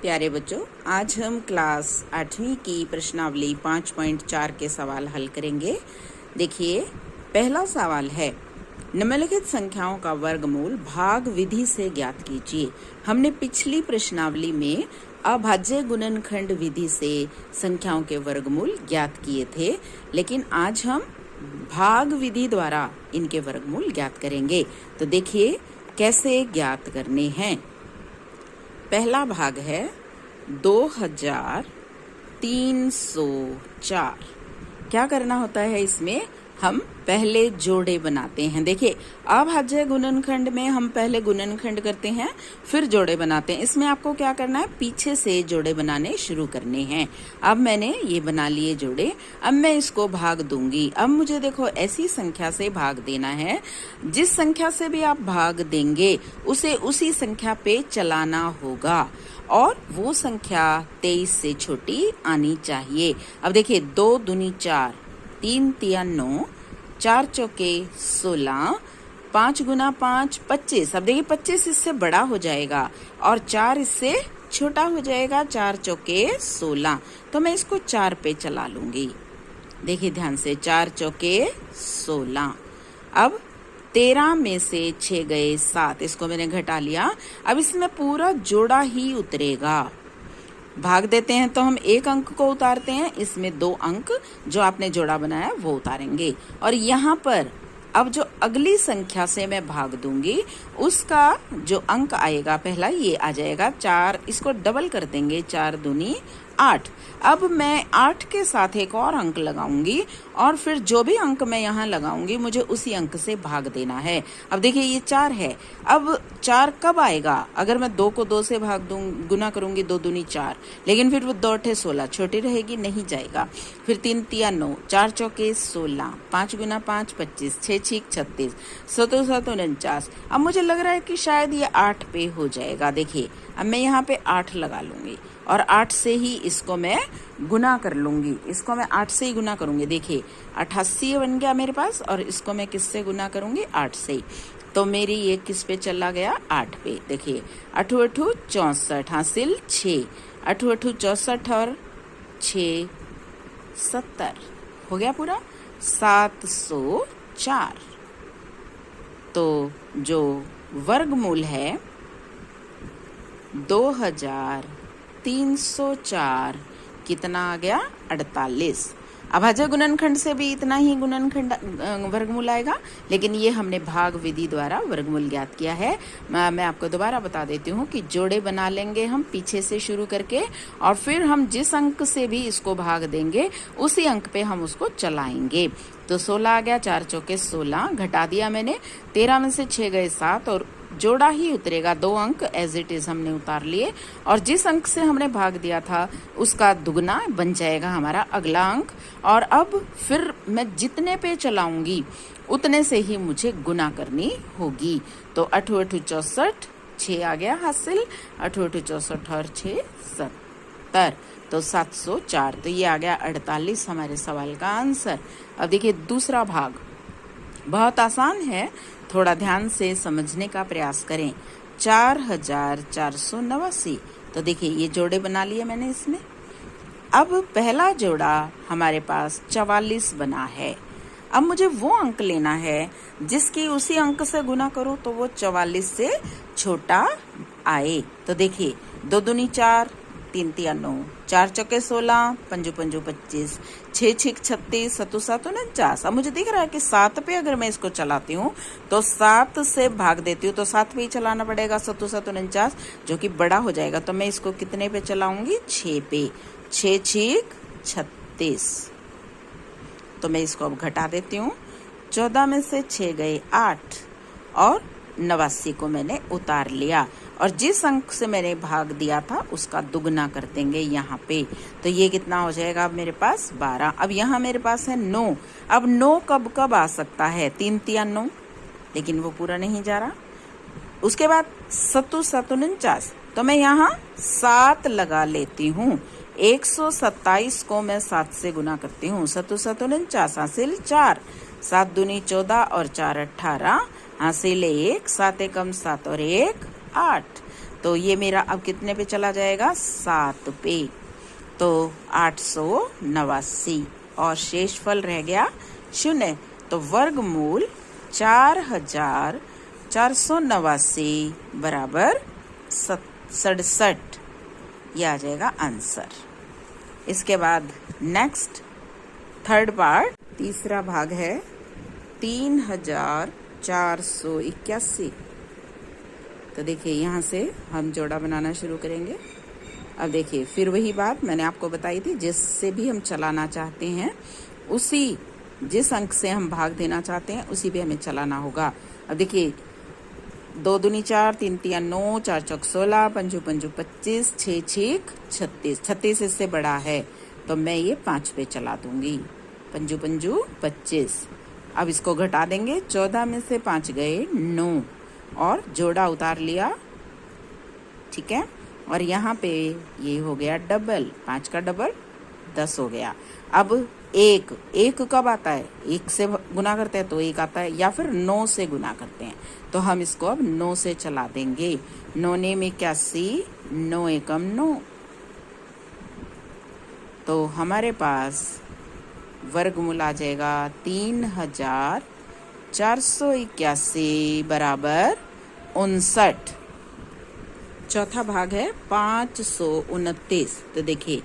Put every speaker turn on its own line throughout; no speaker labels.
प्यारे बच्चों, आज हम क्लास 8वीं की प्रश्नावली 5.4 के सवाल हल करेंगे। देखिए, पहला सवाल है, निम्नलिखित संख्याओं का वर्गमूल भाग विधि से ज्ञात कीजिए। हमने पिछली प्रश्नावली में अभाज्य गुणनखंड विधि से संख्याओं के वर्गमूल ज्ञात किए थे, लेकिन आज हम भाग विधि द्वारा इनके वर्गमूल ज्ञात करेंगे। तो देखिए कैसे ज्ञात करने हैं। पहला भाग है 2304। क्या करना होता है इसमें? हम पहले जोड़े बनाते हैं। देखिए, अभाज्य गुणनखंड में हम पहले गुणनखंड करते हैं, फिर जोड़े बनाते हैं। इसमें आपको क्या करना है? पीछे से जोड़े बनाने शुरू करने हैं। अब मैंने ये बना लिए जोड़े, अब मैं इसको भाग दूंगी। अब मुझे देखो ऐसी संख्या से भाग देना है, जिस संख्या से भी आप भाग देंगे उसे उसी संख्या पे चलाना होगा और वो संख्या 23 से छोटी आनी चाहिए। अब देखिए, 2 दूनी 4, 3 तिया 9, 4 चौके 16, 5 गुना 5 25। अब देखिए 25 इससे बड़ा हो जाएगा और 4 इससे छोटा हो जाएगा। 4 चौके 16, तो मैं इसको 4 पे चला लूंगी। देखिए ध्यान से, 4 चौके 16। अब 13 में से 6 गए 7, इसको मैंने घटा लिया। अब इसमें पूरा जोड़ा ही उतरेगा। भाग देते हैं तो हम एक अंक को उतारते हैं, इसमें 2 अंक जो आपने जोड़ा बनाया वो उतारेंगे। और यहाँ पर अब जो अगली संख्या से मैं भाग दूंगी उसका जो अंक आएगा पहला, ये आ जाएगा 4। इसको डबल कर देंगे, 4 दूनी 8। अब मैं 8 के साथ एक और अंक लगाऊंगी और फिर जो भी अंक मैं यहाँ लगाऊंगी मुझे उसी अंक से भाग देना है। अब देखिए ये 4 है। अब 4 कब आएगा? अगर मैं 2 को 2 से भाग दूं, गुना करूंगी, 2 दूनी 4, लेकिन फिर वो 2 8 16 छोटी रहेगी, नहीं जाएगा। फिर 3 तिया 9, 4 चौके 16, 5 गुना 5 25, 6 छीक 36, 7 7 49। अब मुझे लग रहा है कि शायद ये 8 पे हो जाएगा। देखिए, अब मैं यहाँ पे 8 लगा लूंगी और 8 से ही इसको मैं गुना कर लूंगी। इसको मैं 8 से ही गुना करूंगी। देखिए 88 बन गया मेरे पास, और इसको मैं किससे गुना करूंगी? 8 से। तो मेरी ये किस पे चला गया? 8 पे। देखिए 8 8 64 हासिल 6, 8 8 64 और 6 70 हो गया पूरा 704। तो जो वर्गमूल है 2304 कितना आ गया? 48। अभाज्य गुणनखंड से भी इतना ही गुणनखंड वर्गमूल आएगा, लेकिन ये हमने भाग विधि द्वारा वर्गमूल ज्ञात किया है। मैं आपको दोबारा बता देती हूँ कि जोड़े बना लेंगे हम पीछे से शुरू करके, और फिर हम जिस अंक से भी इसको भाग देंगे उसी अंक पे हम उसको चलाएंगे। तो 16 आ गया, 4 चौके 16, घटा दिया मैंने। 13 में से 6 गए 7 और जोड़ा ही उतरेगा। 2 अंक एज इट इज हमने उतार लिए, और जिस अंक से हमने भाग दिया था उसका दुगना बन जाएगा हमारा अगला अंक। और अब फिर मैं जितने पे चलाऊंगी उतने से ही मुझे गुना करनी होगी। तो 8 8 64, 6 आ गया हासिल, 8 8 64 और 6 70, तो 704। तो ये आ गया 48 हमारे सवाल का आंसर। अब देखिए दूसरा भाग बहुत आसान है, थोड़ा ध्यान से समझने का प्रयास करें। 4489। तो देखिए ये जोड़े बना लिए मैंने इसमें। अब पहला जोड़ा हमारे पास 44 बना है। अब मुझे वो अंक लेना है जिसकी उसी अंक से गुना करो तो वो 44 से छोटा आए। तो देखिए 2 दूनी 4, 3 तिया 9, 4 चौके 16, 5 पंजू 25, 6 छीक 36, 7 7 49। अब मुझे दिख रहा है कि 7 पे अगर मैं इसको चलाती हूँ तो 7 से भाग देती हूँ तो 7 पे ही चलाना पड़ेगा, 7 7 49, जो कि बड़ा हो जाएगा। तो मैं इसको कितने पे चलाऊंगी? 6 पे। 6 छीक 36। तो मैं इसको अब घटा देती हूँ। 14 में से 6 गए 8 और 89 को मैंने उतार लिया, और जिस अंक से मैंने भाग दिया था उसका दुगना कर देंगे यहाँ पे। तो ये कितना हो जाएगा? अब मेरे पास 12। अब यहाँ मेरे पास है 9। अब 9 कब कब आ सकता है? 3 तिया 9, लेकिन वो पूरा नहीं जा रहा। उसके बाद 7 7 49, तो मैं यहाँ 7 लगा लेती हूँ। 127 को मैं 7 से गुना करती हूँ। 7 7 49 हासिल 4, 7 दूनी 14 और 4 18 हासिल 1, 7 एकम 7 और 1 8। तो ये मेरा अब कितने पे चला जाएगा? 7 पे। तो 889 और शेषफल रह गया 0। तो वर्गमूल 4489 बराबर 67, ये आ जाएगा आंसर। इसके बाद नेक्स्ट थर्ड पार्ट, तीसरा भाग है 3481। तो देखिए यहाँ से हम जोड़ा बनाना शुरू करेंगे। अब देखिए फिर वही बात मैंने आपको बताई थी, जिससे भी हम चलाना चाहते हैं उसी, जिस अंक से हम भाग देना चाहते हैं उसी पे हमें चलाना होगा। अब देखिए 2 दूनी 4, 3 तिया 9, 4 चौक 16, 5 पंजू 25, 6 छीक 36। 36 इससे बड़ा है तो मैं ये 5 पे चला दूंगी। पंजू पंजू 25। अब इसको घटा देंगे, 14 में से 5 गए 9 और जोड़ा उतार लिया, ठीक है। और यहाँ पे ये हो गया डबल, 5 का डबल 10 हो गया। अब एक कब आता है? 1 से गुना करते हैं तो 1 आता है, या फिर 9 से गुना करते हैं तो हम इसको अब 9 से चला देंगे। 9 ने 81, 9 एकम 9। तो हमारे पास वर्गमूल आ जाएगा 3481 बराबर 59। चौथा भाग है 529। तो देखिए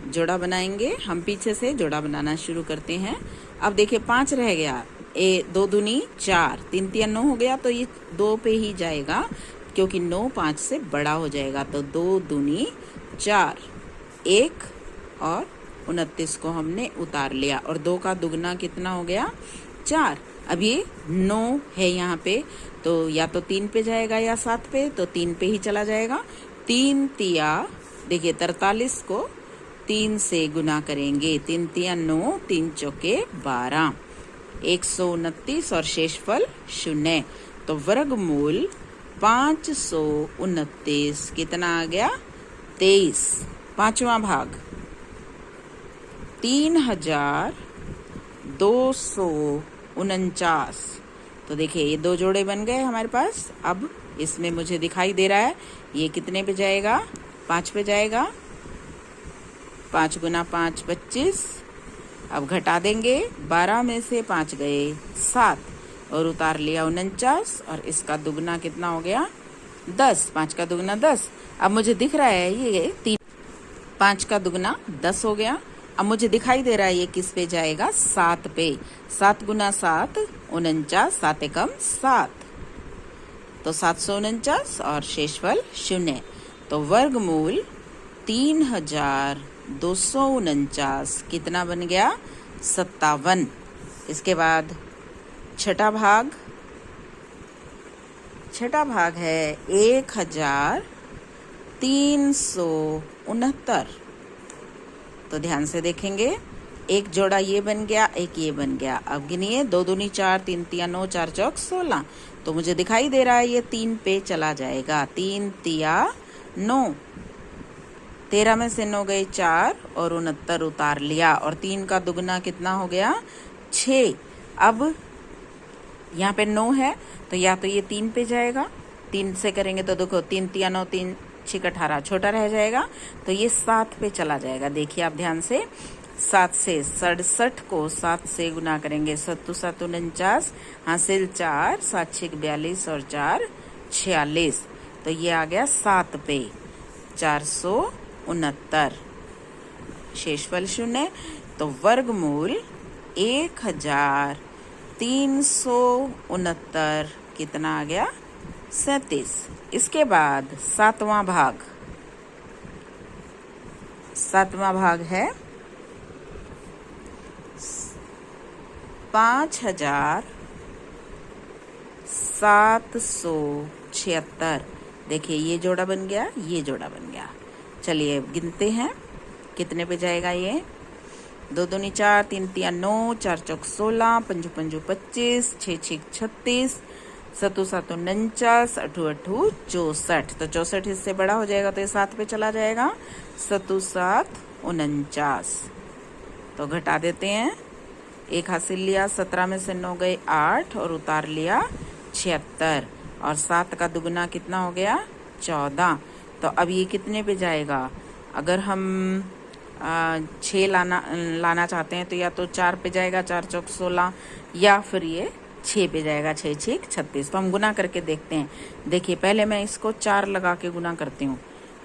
जोड़ा बनाएंगे हम, पीछे से जोड़ा बनाना शुरू करते हैं। अब देखिए 5 रह गया, 2 दूनी 4, 3 तिया 9 हो गया, तो ये 2 पे ही जाएगा क्योंकि 9 5 से बड़ा हो जाएगा। तो 2 दूनी 4, 1 और 29 को हमने उतार लिया और 2 का दुगना कितना हो गया? 4। अब ये 9 है यहाँ पे, तो या तो 3 पे जाएगा या 7 पे, तो 3 पे ही चला जाएगा। 3 तिया देखिए 43 को 3 से गुना करेंगे, 3 तिया 9, 3 चौके 12, 129 और शेषफल 0। तो वर्गमूल 529 कितना आ गया? 23। पांचवा भाग 3249। तो देखिए ये 2 जोड़े बन गए हमारे पास। अब इसमें मुझे दिखाई दे रहा है ये कितने पे जाएगा? 5 पे जाएगा। 5 गुना 5 25। अब घटा देंगे, 12 में से 5 गए 7 और उतार लिया 49 और इसका दुगना कितना हो गया? 10। 5 का दुगना 10। अब मुझे दिख रहा है ये 5 का दुगना 10 हो गया। अब मुझे दिखाई दे रहा है ये किस पे जाएगा? 7 पे। 7 गुना 7 49, 7 एकम 7, तो 749 और शेषफल 0। तो वर्गमूल 3249 कितना बन गया? 57। इसके बाद छठा भाग है 1369। तो ध्यान से देखेंगे, एक जोड़ा ये बन गया, एक ये बन गया। अब गिनिए, 2 दूनी 4, 3 तिया 9, 4 चौक 16। तो मुझे दिखाई दे रहा है ये 3 पे चला जाएगा। 3 तिया 9, 13 में से 9 गए 4 और 69 उतार लिया और 3 का दुगना कितना हो गया? 6। अब यहाँ पे 9 है तो या तो ये 3 पे जाएगा, 3 से करेंगे तो देखो 3 तिया 9, 3 6 18 छोटा रह जाएगा, तो ये 7 पे चला जाएगा। देखिए आप ध्यान से, 7 से 67 को 7 से गुना करेंगे, 7 7 49, हासिल 4, 7 6 42 और 4 46। तो ये आ गया 7 पे 469, शेषफल 0। तो वर्गमूल 1369 कितना आ गया? 37। इसके बाद सातवां भाग है 5776। देखिए ये जोड़ा बन गया, ये जोड़ा बन गया। चलिए गिनते हैं कितने पे जाएगा ये। 2 दूनी 4, 3 तिया 9, 4 चौक 16, 5 पंजू 25, 6 6 36, 7 7 49, 8 8 64। तो 64 इससे बड़ा हो जाएगा तो ये 7 पे चला जाएगा। 7 7 49। तो घटा देते हैं, 1 हासिल लिया, 17 में से 9 गए 8 और उतार लिया 76 और 7 का दुगना कितना हो गया? 14। तो अब ये कितने पे जाएगा? अगर हम 6 लाना चाहते हैं तो या तो 4 पे जाएगा, 4 चौक 16, या फिर ये 6 पे जाएगा, 6 6 36। तो हम गुना करके देखते हैं। देखिए पहले मैं इसको 4 लगा के गुना करती हूँ।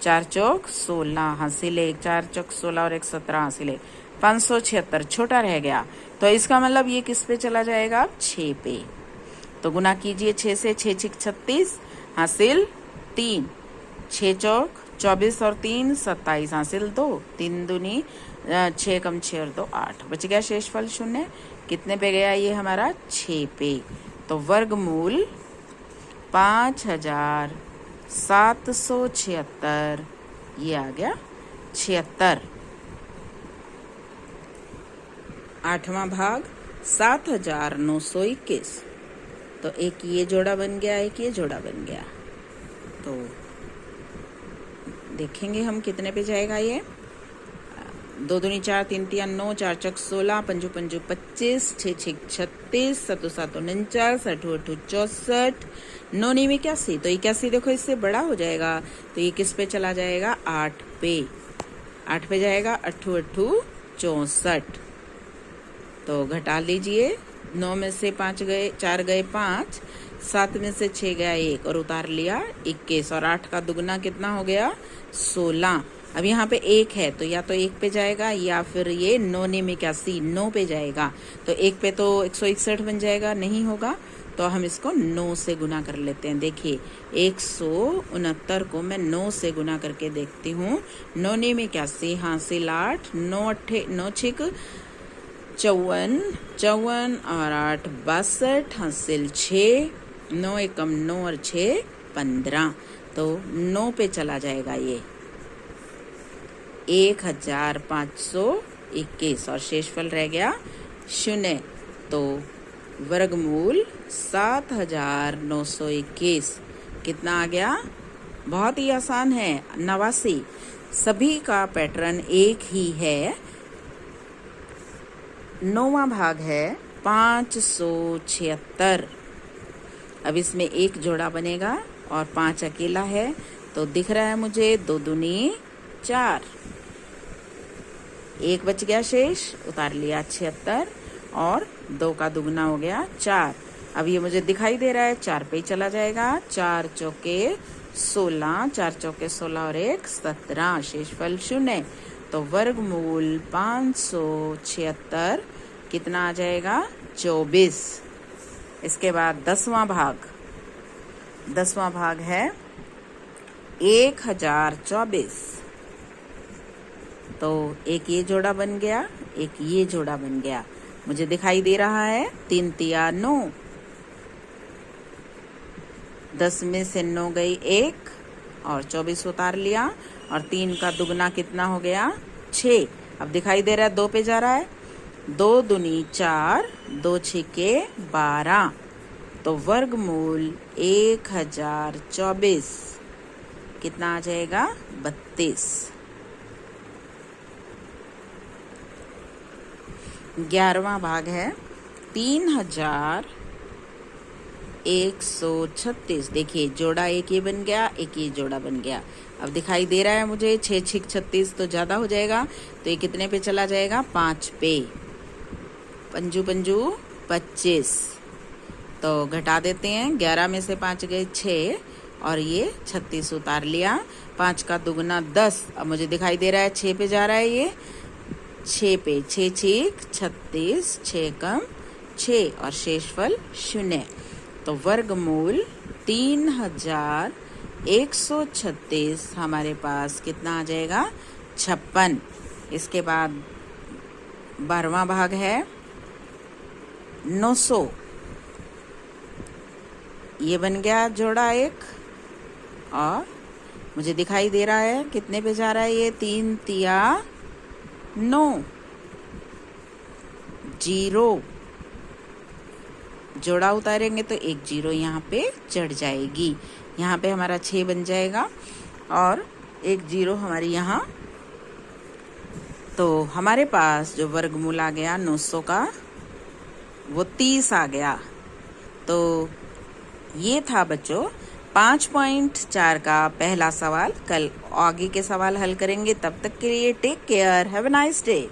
4 चौक 16 हासिल 1, 4 चौक 16 और 1 17 हासिल 1, 576 छोटा रह गया। तो इसका मतलब ये किस पे चला जाएगा? 6 पे। तो गुना कीजिए 6 से, 6 6 36 हासिल 3, 6 चौक 24 और 3 27 हासिल 2, 3 दूनी 6 कम 6 और 2 8, बच गया शेषफल 0। कितने पे गया ये हमारा? 6 पे। तो वर्गमूल 5776, ये आ गया 76। 8वां भाग 7921। तो एक ये जोड़ा बन गया, एक ये जोड़ा बन गया। तो देखेंगे हम कितने पे जाएगा ये। 2 दूनी 4, 3 तिया 9, 4 चौक 16, 5 5 25, 6 6 36, 7 7 49, 8 8 64, 9 9 81। तो 81 देखो इससे बड़ा हो जाएगा, तो ये किस पे चला जाएगा? 8 पे। 8 पे जाएगा, 8 8 64। तो घटा लीजिए, 9 में से 5 गए, 4 गए 5, 7 में से 6 गया 1 और उतार लिया 21, और 8 का दुगना कितना हो गया? 16। अब यहाँ पे 1 है तो या तो 1 पे जाएगा या फिर ये 9 9 81 9 पे जाएगा। तो 1 पे तो 161 बन जाएगा, नहीं होगा। तो हम इसको 9 से गुना कर लेते हैं। देखिए 169 को मैं 9 से गुना करके देखती हूँ। 9 9 81 हासिल 8, 9 6 54 54 और 8 62 हासिल 6, 9 एकम 9 और 6 15। तो 9 पे चला जाएगा ये 1521, और शेषफल रह गया 0। तो वर्गमूल 7921 कितना आ गया? बहुत ही आसान है, 89। सभी का पैटर्न एक ही है। 9वां भाग है 576। अब इसमें एक जोड़ा बनेगा और 5 अकेला है। तो दिख रहा है मुझे 2 दूनी 4, 1 बच गया शेष, उतार लिया 76, और 2 का दुगना हो गया 4। अब ये मुझे दिखाई दे रहा है 4 पे ही चला जाएगा। 4 चौके 16, 4 चौके 16 और 1 17, शेषफल 0। तो वर्गमूल 576 कितना आ जाएगा? 24। इसके बाद 10वां भाग। 10वां भाग है 1024। तो एक ये जोड़ा बन गया, एक ये जोड़ा बन गया। मुझे दिखाई दे रहा है 3 तिया 9, 10 में से 9 गई 1 और 24 उतार लिया, और 3 का दुगना कितना हो गया? 6। अब दिखाई दे रहा है 2 पे जा रहा है। 2 दूनी 4, 2 छिके 12। तो वर्गमूल 1024 कितना आ जाएगा? 32। 11वां भाग है 3136। देखिए जोड़ा एक ये बन गया, एक ये जोड़ा बन गया। अब दिखाई दे रहा है मुझे 6 6 36 तो ज्यादा हो जाएगा, तो ये कितने पे चला जाएगा? 5 पे। 5 5 25। तो घटा देते हैं, 11 में से 5 गए 6 और ये 36 उतार लिया। 5 का दुगना 10। अब मुझे दिखाई दे रहा है 6 पे जा रहा है, ये 6 पे। 6 6 36, 6 कम 6 और शेषफल 0। तो वर्गमूल 3136 हमारे पास कितना आ जाएगा? 56। इसके बाद 12वां भाग है 900। ये बन गया जोड़ा एक, और मुझे दिखाई दे रहा है कितने पे जा रहा है ये? 3 तिया 9, 0। जोड़ा उतारेंगे तो एक 0 यहाँ पे चढ़ जाएगी। यहाँ पे हमारा 6 बन जाएगा और एक 0 हमारी यहाँ। तो हमारे पास जो वर्गमूल आ गया 900 का, वो 30 आ गया। तो ये था बच्चों 5.4 का पहला सवाल। कल आगे के सवाल हल करेंगे, तब तक के लिए take care, have a nice day.